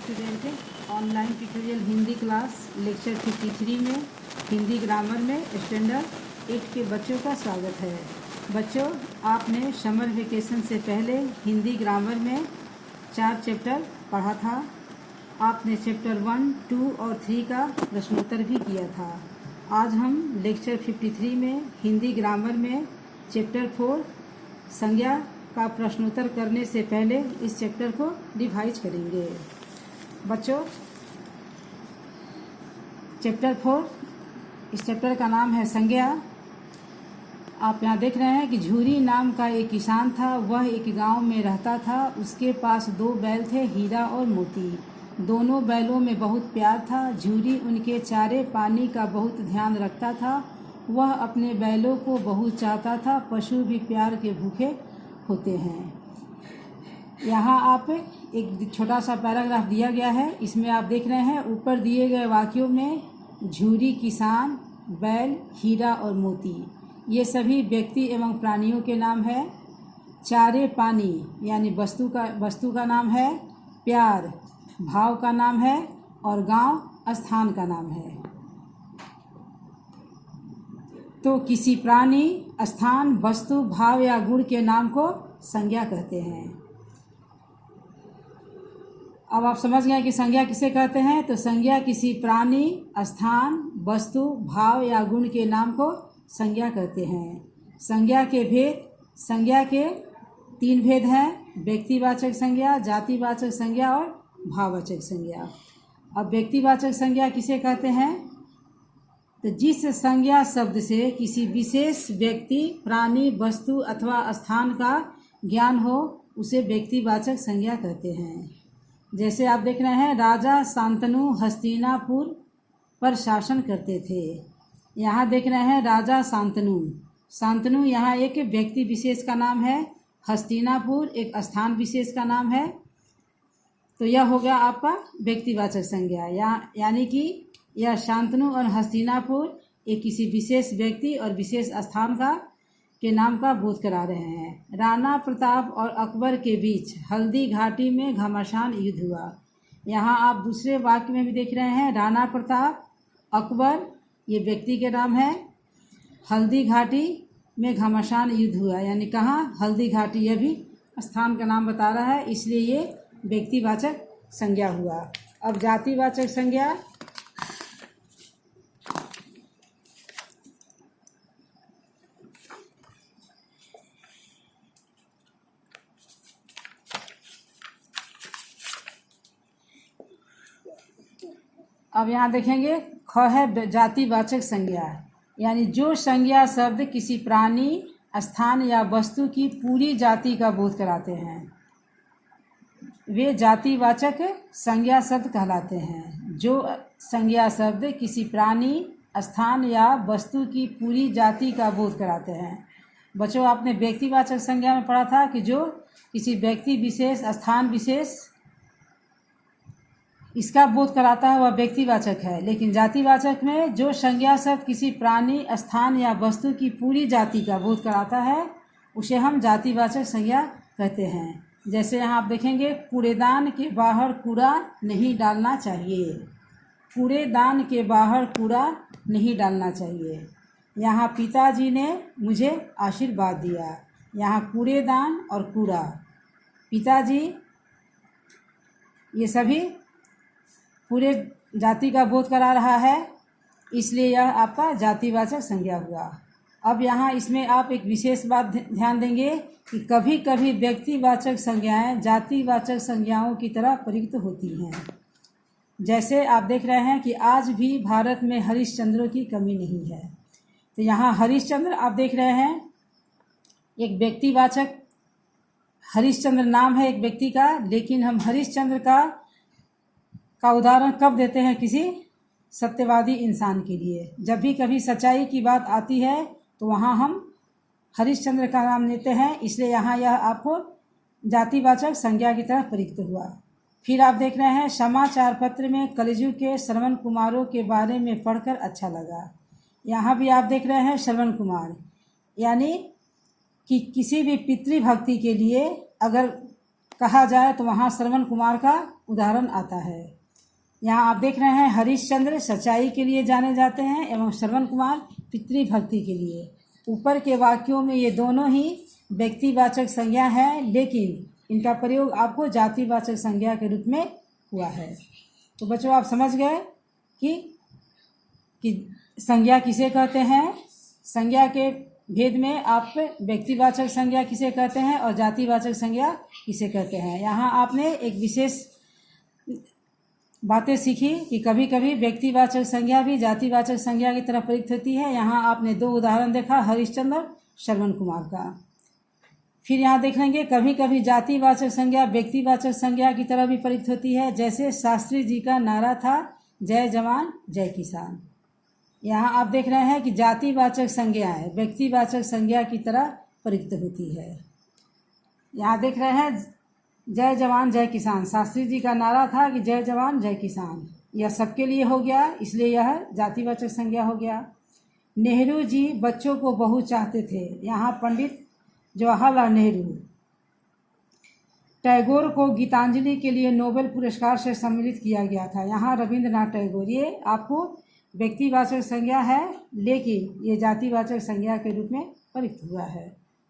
Student online tutorial Hindi class lecture 53 में Hindi grammar में standard 8 के बच्चों का स्वागत है। बच्चों, आपने समर वेकेशन से पहले हिंदी ग्रामर में 4 चैप्टर पढ़ा था। आपने चैप्टर 1, 2 और 3 का प्रश्नोत्तर भी किया था। आज हम लेक्चर 53 में हिंदी ग्रामर में चैप्टर 4 संज्ञा का प्रश्नोत्तर करने से पहले इस चैप्टर को रिवाइज करेंगे। बच्चों, चैप्टर 4, इस चैप्टर का नाम है संज्ञा। आप यहाँ देख रहे हैं कि झूरी नाम का एक किसान था। वह एक गांव में रहता था। उसके पास 2 बैल थे, हीरा और मोती। दोनों बैलों में बहुत प्यार था। झूरी उनके चारे पानी का बहुत ध्यान रखता था। वह अपने बैलों को बहुत चाहता था। पशु भी प्यार के भूखे होते हैं। यहाँ आप एक छोटा सा पैराग्राफ दिया गया है, इसमें आप देख रहे हैं ऊपर दिए गए वाक्यों में झूरी, किसान, बैल, हीरा और मोती, ये सभी व्यक्ति एवं प्राणियों के नाम है। चारे पानी यानी वस्तु का नाम है। प्यार भाव का नाम है और गांव स्थान का नाम है। तो किसी प्राणी, स्थान, वस्तु, भाव या गुण के नाम को संज्ञा कहते हैं। अब आप समझ गए कि संज्ञा किसे कहते हैं। तो संज्ञा किसी प्राणी, स्थान, वस्तु, भाव या गुण के नाम को संज्ञा कहते हैं। संज्ञा के 3 भेद हैं: व्यक्तिवाचक संज्ञा, जातिवाचक संज्ञा और भाववाचक संज्ञा। अब व्यक्तिवाचक संज्ञा किसे कहते हैं? तो जिस संज्ञा शब्द से किसी विशेष व्यक्ति, प्राणी, वस्तु अथवा स्थान का ज्ञान हो उसे व्यक्तिवाचक संज्ञा कहते हैं। जैसे आप देख रहे हैं, राजा शांतनु हस्तिनापुर पर शासन करते थे। यहाँ देख रहे हैं राजा शांतनु यहाँ एक व्यक्ति विशेष का नाम है। हस्तिनापुर एक स्थान विशेष का नाम है। तो यह हो गया आपका व्यक्तिवाचक संज्ञा। यानी कि यह शांतनु और हस्तिनापुर एक किसी विशेष व्यक्ति और विशेष स्थान के नाम का बोध करा रहे हैं। राणा प्रताप और अकबर के बीच हल्दी घाटी में घमासान युद्ध हुआ। यहाँ आप दूसरे वाक्य में भी देख रहे हैं, राणा प्रताप, अकबर ये व्यक्ति के नाम है। हल्दी घाटी में घमासान युद्ध हुआ, यानी कहाँ? हल्दी घाटी, यह भी स्थान का नाम बता रहा है, इसलिए ये व्यक्तिवाचक संज्ञा हुआ। अब जातिवाचक संज्ञा। अब यहाँ देखेंगे ख है जातिवाचक संज्ञा, यानी जो संज्ञा शब्द किसी प्राणी, स्थान या वस्तु की पूरी जाति का बोध कराते हैं वे जातिवाचक संज्ञा शब्द कहलाते हैं। जो संज्ञा शब्द किसी प्राणी, स्थान या वस्तु की पूरी जाति का बोध कराते हैं। बच्चों, आपने व्यक्तिवाचक संज्ञा में पढ़ा था कि जो किसी व्यक्ति विशेष, स्थान विशेष इसका बोध कराता है वह व्यक्तिवाचक है। लेकिन जातिवाचक में जो संज्ञा शब्द किसी प्राणी, स्थान या वस्तु की पूरी जाति का बोध कराता है उसे हम जातिवाचक संज्ञा कहते हैं। जैसे यहाँ आप देखेंगे, कूड़ेदान के बाहर कूड़ा नहीं डालना चाहिए। कूड़ेदान के बाहर कूड़ा नहीं डालना चाहिए। यहाँ पिताजी ने मुझे आशीर्वाद दिया। यहाँ कूड़ेदान और कूड़ा, पिताजी, ये सभी पूरे जाति का बोध करा रहा है, इसलिए यह आपका जातिवाचक संज्ञा हुआ। अब यहाँ इसमें आप एक विशेष बात ध्यान देंगे कि कभी कभी व्यक्तिवाचक संज्ञाएं जातिवाचक संज्ञाओं की तरह प्रयुक्त होती हैं। जैसे आप देख रहे हैं कि आज भी भारत में हरिश्चंद्रों की कमी नहीं है। तो यहाँ हरिश्चंद्र आप देख रहे हैं, एक व्यक्तिवाचक हरिश्चंद्र नाम है एक व्यक्ति का, लेकिन हम हरिश्चंद्र का उदाहरण कब देते हैं? किसी सत्यवादी इंसान के लिए। जब भी कभी सच्चाई की बात आती है तो वहाँ हम हरिश्चंद्र का नाम लेते हैं, इसलिए यहाँ यह आपको जातिवाचक संज्ञा की तरह प्रयुक्त हुआ। फिर आप देख रहे हैं, समाचार पत्र में कलयुग के श्रवण कुमारों के बारे में पढ़कर अच्छा लगा। यहाँ भी आप देख रहे हैं श्रवण कुमार, यानी कि किसी भी पितृभक्ति के लिए अगर कहा जाए तो वहाँ श्रवण कुमार का उदाहरण आता है। यहाँ आप देख रहे हैं हरिश्चंद्र सच्चाई के लिए जाने जाते हैं एवं श्रवण कुमार पितृभक्ति के लिए। ऊपर के वाक्यों में ये दोनों ही व्यक्तिवाचक संज्ञा है, लेकिन इनका प्रयोग आपको जातिवाचक संज्ञा के रूप में हुआ है। तो बच्चों आप समझ गए कि संज्ञा किसे कहते हैं। संज्ञा के भेद में आप व्यक्तिवाचक संज्ञा किसे कहते हैं और जातिवाचक संज्ञा किसे कहते हैं। यहाँ आपने एक विशेष बातें सीखी कि कभी कभी व्यक्तिवाचक संज्ञा भी जातिवाचक संज्ञा की तरह प्रयुक्त होती है। यहाँ आपने 2 उदाहरण देखा, हरिश्चंद्र और श्रवण कुमार का। फिर यहाँ देख लेंगे कभी कभी जातिवाचक संज्ञा व्यक्तिवाचक संज्ञा की तरह भी प्रयुक्त होती है, जैसे शास्त्री जी का नारा था जय जवान जय किसान। यहाँ आप देख रहे हैं कि जातिवाचक संज्ञाएं व्यक्तिवाचक संज्ञा की तरह प्रयुक्त होती है। यहाँ देख रहे हैं जय जवान जय किसान, शास्त्री जी का नारा था कि जय जवान जय किसान, यह सबके लिए हो गया, इसलिए यह जातिवाचक संज्ञा हो गया। नेहरू जी बच्चों को बहुत चाहते थे। यहाँ पंडित जवाहरलाल नेहरू। टैगोर को गीतांजलि के लिए नोबेल पुरस्कार से सम्मानित किया गया था। यहाँ रविंद्रनाथ टैगोर। ये आपको व्यक्तिवाचक संज्ञा है, लेकिन ये जातिवाचक संज्ञा के रूप में प्रयुक्त हुआ है।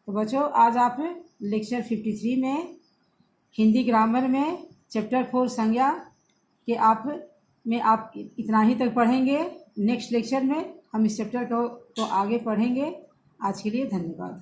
तो बच्चों आज आप लेक्चर 53 में हिंदी ग्रामर में चैप्टर 4 संज्ञा के आप इतना ही तक पढ़ेंगे। नेक्स्ट लेक्चर में हम इस चैप्टर को आगे पढ़ेंगे। आज के लिए धन्यवाद।